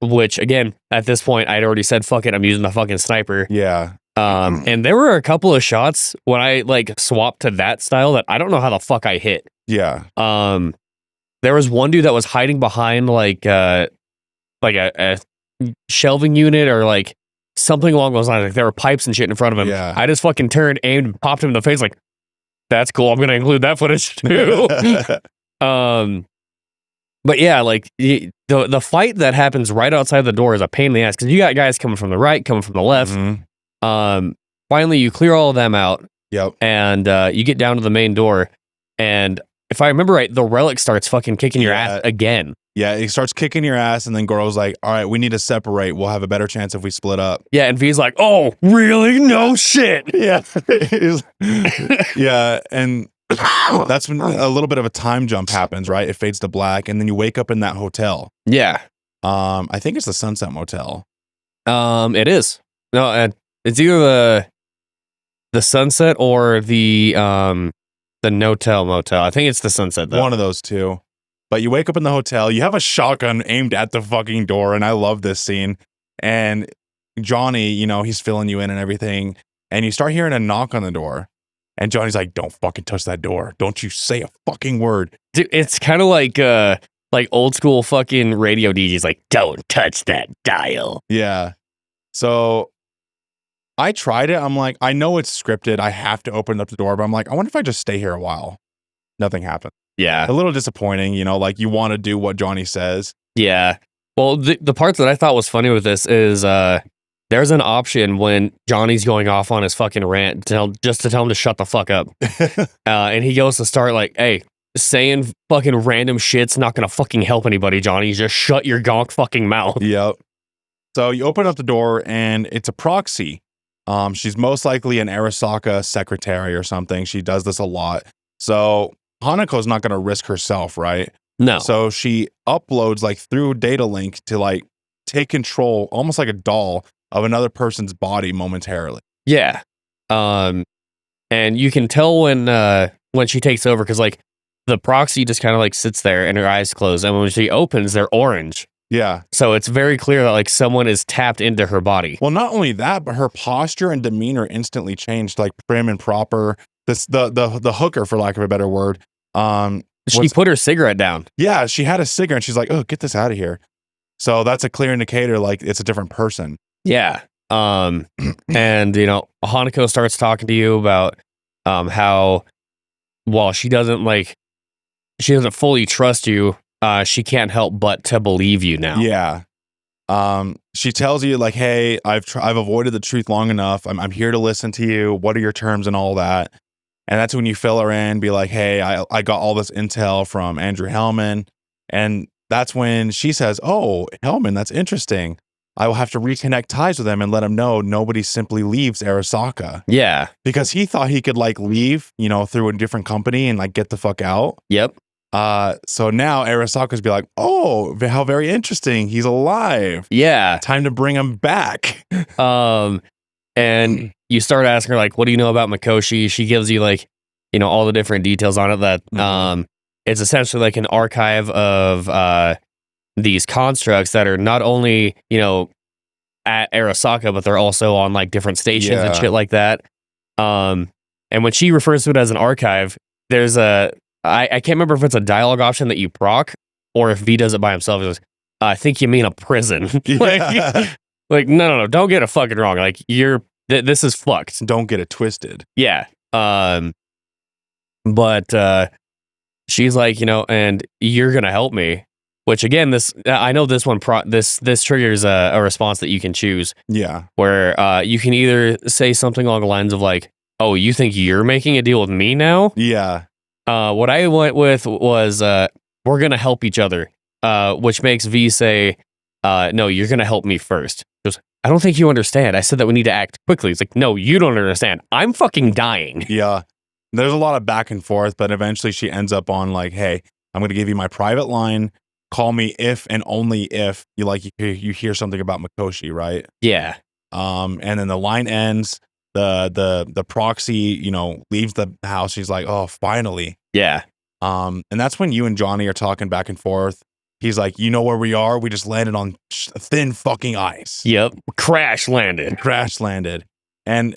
Which again, at this point, I'd already said, fuck it, I'm using the fucking sniper. Yeah. And there were a couple of shots when I like swapped to that style that I don't know how the fuck I hit. Yeah. There was one dude that was hiding behind like a shelving unit or like something along those lines. Like there were pipes and shit in front of him. Yeah. I just fucking turned, aimed, and popped him in the face. Like, that's cool. I'm gonna include that footage too. But yeah, like the fight that happens right outside the door is a pain in the ass because you got guys coming from the right, coming from the left. Mhm. Finally, you clear all of them out. Yep. And you get down to the main door, and if I remember right, the relic starts fucking kicking your ass again. Yeah, he starts kicking your ass, and then Goro's like, all right, we need to separate. We'll have a better chance if we split up. Yeah, and V's like, oh, really? No shit. Yeah. Yeah, and that's when a little bit of a time jump happens, right? It fades to black, and then you wake up in that hotel. Yeah. I think it's the Sunset Motel. It is. No, it's either the Sunset or the Notel Motel. I think it's the Sunset, though. One of those two. But you wake up in the hotel, you have a shotgun aimed at the fucking door, and I love this scene. And Johnny, you know, he's filling you in and everything, and you start hearing a knock on the door. And Johnny's like, don't fucking touch that door. Don't you say a fucking word. Dude, it's kind of like old school fucking radio DJs, like, don't touch that dial. Yeah. So I tried it. I'm like, I know it's scripted. I have to open up the door, but I'm like, I wonder if I just stay here a while. Nothing happened. Yeah. A little disappointing, you know, like you want to do what Johnny says. Yeah. Well, the part that I thought was funny with this is there's an option when Johnny's going off on his fucking rant just to tell him to shut the fuck up. And he goes to start like, hey, saying fucking random shit's not gonna fucking help anybody, Johnny. Just shut your gonk fucking mouth. Yep. So you open up the door and it's a proxy. She's most likely an Arasaka secretary or something. She does this a lot. So Hanako's not going to risk herself, right? No. So she uploads like through data link to like take control, almost like a doll, of another person's body momentarily. Yeah. And you can tell when she takes over because like the proxy just kind of like sits there and her eyes close, and when she opens, they're orange. Yeah. So it's very clear that like someone is tapped into her body. Well, not only that, but her posture and demeanor instantly changed, like prim and proper. The hooker, for lack of a better word. She put her cigarette down. Yeah, she had a cigarette and she's like, oh, get this out of here. So that's a clear indicator like it's a different person. Yeah. And you know, Hanako starts talking to you about how while she doesn't fully trust you, she can't help but to believe you now. Yeah. She tells you like, hey, I've avoided the truth long enough. I'm here to listen to you. What are your terms and all that? And that's when you fill her in, be like, hey, I got all this intel from Andrew Hellman. And that's when she says, oh, Hellman, that's interesting. I will have to reconnect ties with him and let him know nobody simply leaves Arasaka. Yeah. Because he thought he could like leave, you know, through a different company and like get the fuck out. Yep. So now Arasaka's be like, oh, how very interesting. He's alive. Yeah. Time to bring him back. And you start asking her like, what do you know about Mikoshi? She gives you like, you know, all the different details on it that it's essentially like an archive of these constructs that are not only, you know, at Arasaka, but they're also on like different stations and shit like that. And when she refers to it as an archive, there's I can't remember if it's a dialogue option that you proc or if V does it by himself. He goes, I think you mean a prison. Like, no, don't get it fucking wrong. Like, this is fucked. Don't get it twisted. Yeah. But she's like, you know, and you're gonna help me. Which again, I know this one this triggers a response that you can choose. Yeah. Where you can either say something along the lines of like, oh, you think you're making a deal with me now? Yeah. What I went with was we're gonna help each other. Which makes V say, no, you're gonna help me first. She goes, I don't think you understand. I said that we need to act quickly. It's like, no, you don't understand. I'm fucking dying. Yeah. There's a lot of back and forth, but eventually she ends up on like, hey, I'm going to give you my private line. Call me if and only if you hear something about Mikoshi, right? Yeah. And then the line ends. The proxy, you know, leaves the house. She's like, oh, finally. Yeah. And that's when you and Johnny are talking back and forth. He's like, you know where we are? We just landed on thin fucking ice. Yep. Crash landed. Crash landed. And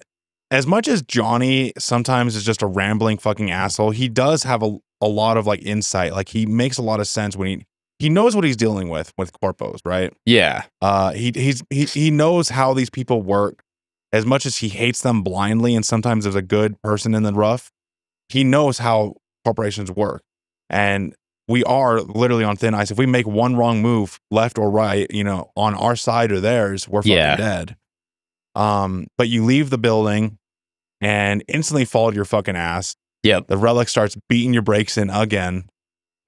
as much as Johnny sometimes is just a rambling fucking asshole, he does have a lot of like insight. Like he makes a lot of sense when he knows what he's dealing with corpos, right? Yeah. He knows how these people work. As much as he hates them blindly, and sometimes there's a good person in the rough, he knows how corporations work. And we are literally on thin ice. If we make one wrong move, left or right, on our side or theirs, we're fucking dead. But you leave the building and instantly fall to your fucking ass. Yep. The relic starts beating your brakes in again.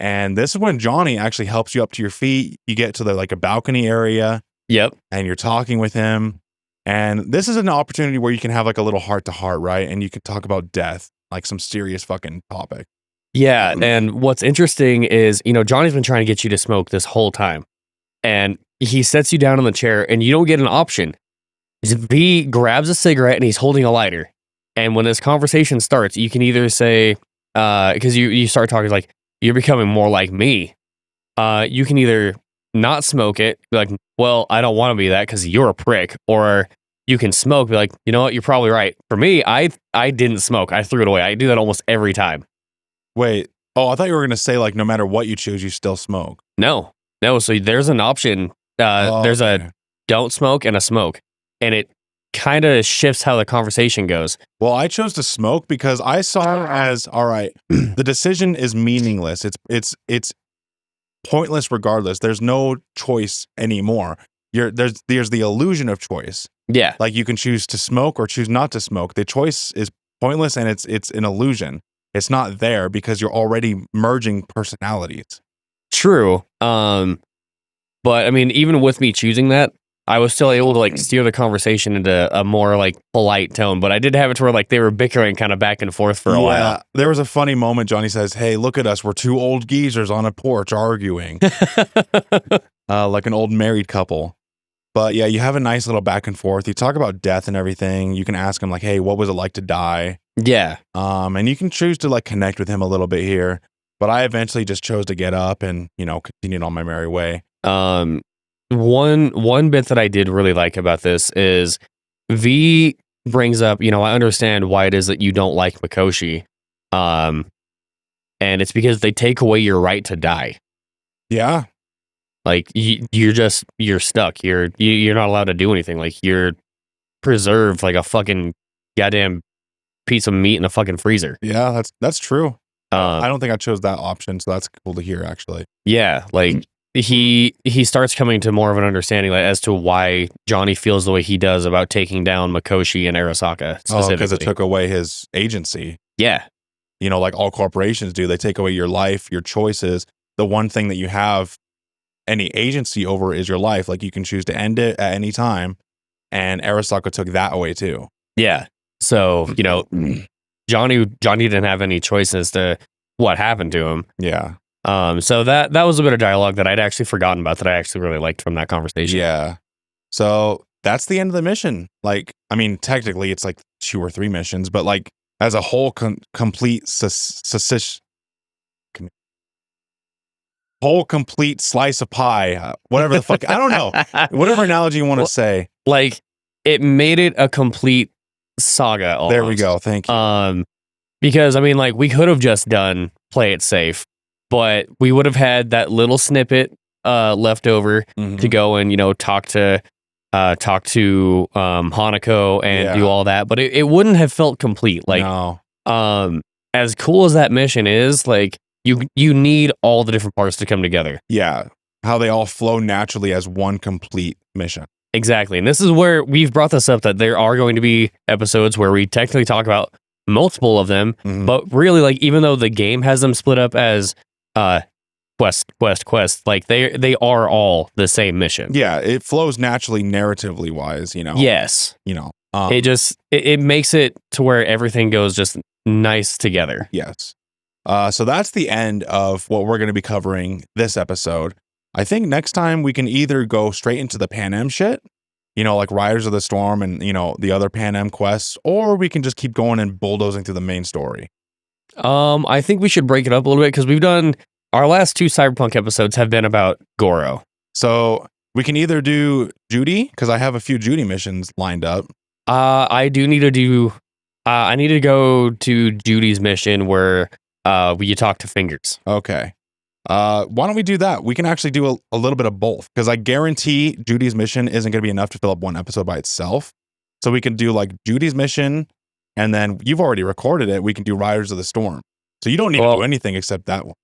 And this is when Johnny actually helps you up to your feet. You get to a balcony area. Yep. And you're talking with him. And this is an opportunity where you can have like a little heart to heart, right? And you can talk about death, like some serious fucking topic. Yeah. And what's interesting is, Johnny's been trying to get you to smoke this whole time. And he sets you down in the chair and you don't get an option. V grabs a cigarette and he's holding a lighter. And when this conversation starts, you can either say, because you start talking like, you're becoming more like me. You can either not smoke it, be like, well, I don't want to be that because you're a prick. Or you can smoke, be like, you know what, you're probably right. For me, I didn't smoke. I threw it away. I do that almost every time. Wait. Oh, I thought you were going to say like, no matter what you choose, you still smoke. No. So there's an option. There's a don't smoke and a smoke. And it kind of shifts how the conversation goes. Well, I chose to smoke because I saw it as, all right, the decision is meaningless. It's pointless regardless. There's no choice anymore. There's the illusion of choice. Yeah. Like you can choose to smoke or choose not to smoke. The choice is pointless and it's an illusion. It's not there because you're already merging personalities. True. But I mean, even with me choosing that, I was still able to like steer the conversation into a more like polite tone, but I did have it to where like they were bickering kind of back and forth for a while. There was a funny moment. Johnny says, "Hey, look at us. We're two old geezers on a porch arguing." Like an old married couple. But yeah, you have a nice little back and forth. You talk about death and everything. You can ask him like, "Hey, what was it like to die?" Yeah. And you can choose to like connect with him a little bit here. But I eventually just chose to get up and, continued on my merry way. One bit that I did really like about this is V brings up, I understand why it is that you don't like Mikoshi. And it's because they take away your right to die. Yeah. Like you're stuck. You're not allowed to do anything. Like you're preserved like a fucking goddamn piece of meat in a fucking freezer. Yeah, that's true. I don't think I chose that option, so that's cool to hear actually. Yeah, like he starts coming to more of an understanding as to why Johnny feels the way he does about taking down Mikoshi and Arasaka specifically. Because it took away his agency. Yeah. Like all corporations do. They take away your life, your choices. The one thing that you have any agency over is your life. Like you can choose to end it at any time. And Arasaka took that away too. Yeah. So, Johnny didn't have any choices to what happened to him. Yeah. So that was a bit of dialogue that I'd actually forgotten about that I actually really liked from that conversation. Yeah. So that's the end of the mission. Like, I mean, technically it's like 2 or 3 missions, but like as a whole complete slice of pie, whatever the fuck, I don't know, whatever analogy you want to say. Like it made it a complete saga. Almost. There we go. Thank you. Because I mean, like we could have just done play it safe, but we would have had that little snippet left over to go and talk to Hanako and do all that, but it wouldn't have felt complete. Like, no. As cool as that mission is, like you need all the different parts to come together. Yeah, how they all flow naturally as one complete mission. Exactly, and this is where we've brought this up that there are going to be episodes where we technically talk about multiple of them, but really, like even though the game has them split up as quest, like they are all the same mission. Yeah, it flows naturally, narratively wise. Yes, it makes it to where everything goes just nice together. Yes. So that's the end of what we're going to be covering this episode. I think next time we can either go straight into the Pan Am shit, like Riders of the Storm and, the other Pan Am quests, or we can just keep going and bulldozing through the main story. I think we should break it up a little bit because we've done our last 2 Cyberpunk episodes have been about Goro. So we can either do Judy, because I have a few Judy missions lined up. I do need to do. I need to go to Judy's mission where you talk to Fingers. Okay. Why don't we do that? We can actually do a little bit of both, because I guarantee Judy's mission isn't going to be enough to fill up one episode by itself. So we can do like Judy's mission, and then you've already recorded it. We can do Riders of the Storm. So you don't need to do anything except that one.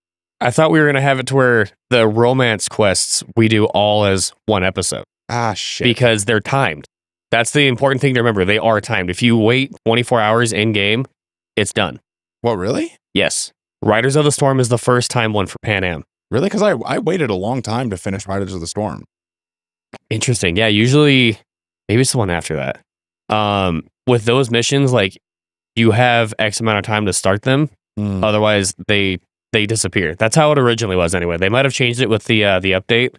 I thought we were going to have it to where the romance quests we do all as one episode. Ah, shit. Because they're timed. That's the important thing to remember. They are timed. If you wait 24 hours in game, it's done. What, really? Yes. Riders of the Storm is the first time one for Pan Am. Really? Because I waited a long time to finish Riders of the Storm. Interesting. Yeah, usually maybe it's the one after that. With those missions, like you have X amount of time to start them. Otherwise, they disappear. That's how it originally was anyway. They might have changed it with the update.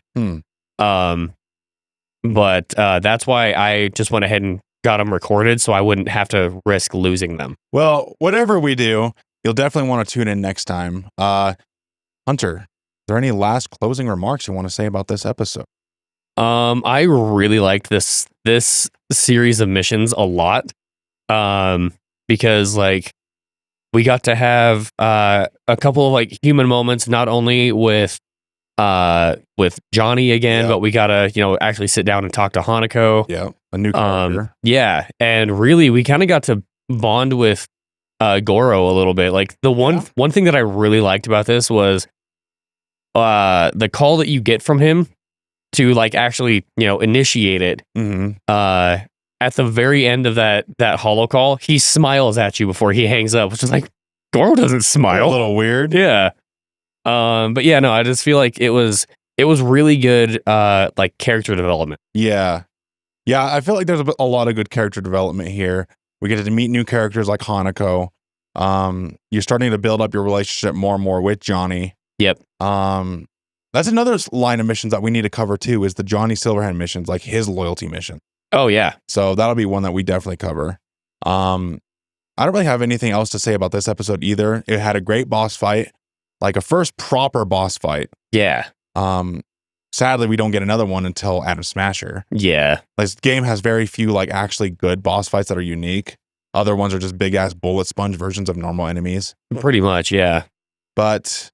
But that's why I just went ahead and got them recorded so I wouldn't have to risk losing them. Well, whatever we do, you'll definitely want to tune in next time. Hunter, are there any last closing remarks you want to say about this episode? I really liked this series of missions a lot. Because like we got to have a couple of like human moments, not only with Johnny again, but we gotta, actually sit down and talk to Hanako. Yeah. A new character. Yeah. And really we kind of got to bond with Goro a little bit. Like the one thing that I really liked about this was the call that you get from him to like actually, initiate it. At the very end of that holo call, he smiles at you before he hangs up, which is like, Goro doesn't smile. A little weird. Yeah. But yeah, no, I just feel like it was really good, like character development. Yeah. Yeah. I feel like there's a lot of good character development here. We get to meet new characters like Hanako. You're starting to build up your relationship more and more with Johnny. Yep. That's another line of missions that we need to cover too, is the Johnny Silverhand missions, like his loyalty mission. Oh yeah. So that'll be one that we definitely cover. I don't really have anything else to say about this episode either. It had a great boss fight, like a first proper boss fight. Yeah. Sadly, we don't get another one until Adam Smasher. Yeah. This game has very few like actually good boss fights that are unique. Other ones are just big ass bullet sponge versions of normal enemies. Pretty much, yeah. But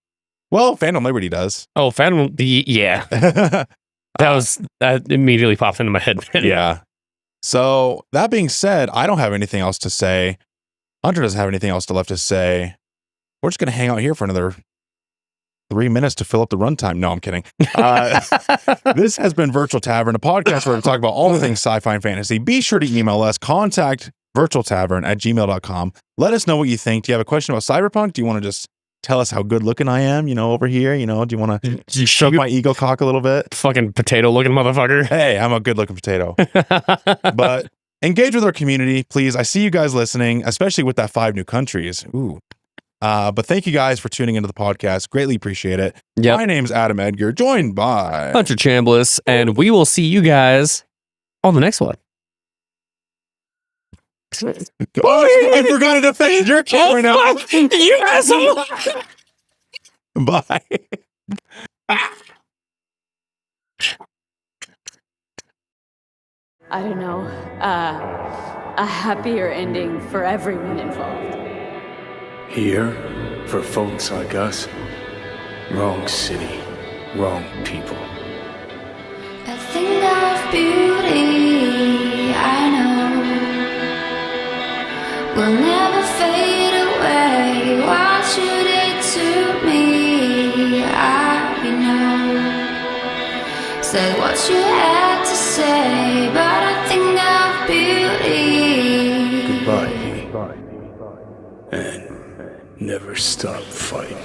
well, Phantom Liberty does. Oh, yeah. That immediately popped into my head. Yeah. So that being said, I don't have anything else to say. Hunter doesn't have anything else left to say. We're just going to hang out here for another 3 minutes to fill up the runtime. No, I'm kidding. This has been Virtual Tavern, a podcast where we talk about all the things sci-fi and fantasy. Be sure to email us, contact virtualtavern@gmail.com. Let us know what you think. Do you have a question about Cyberpunk? Do you want to just tell us how good looking I am, over here? Do you want to stroke my ego cock a little bit? Fucking potato looking motherfucker. Hey, I'm a good looking potato. But engage with our community, please. I see you guys listening, especially with that 5 new countries. Ooh. But thank you guys for tuning into the podcast. Greatly appreciate it. Yep. My name's Adam Edgar, joined by Hunter Chambliss, and we will see you guys on the next one. Oh, I forgot to defend your camera now. You asshole. Bye. I don't know, a happier ending for everyone involved. Here, for folks like us, wrong city, wrong people. A thing of beauty, I know, will never fade away. Why should it to me? I know. Said what you had to say, but a thing of beauty. Goodbye, and never stop fighting.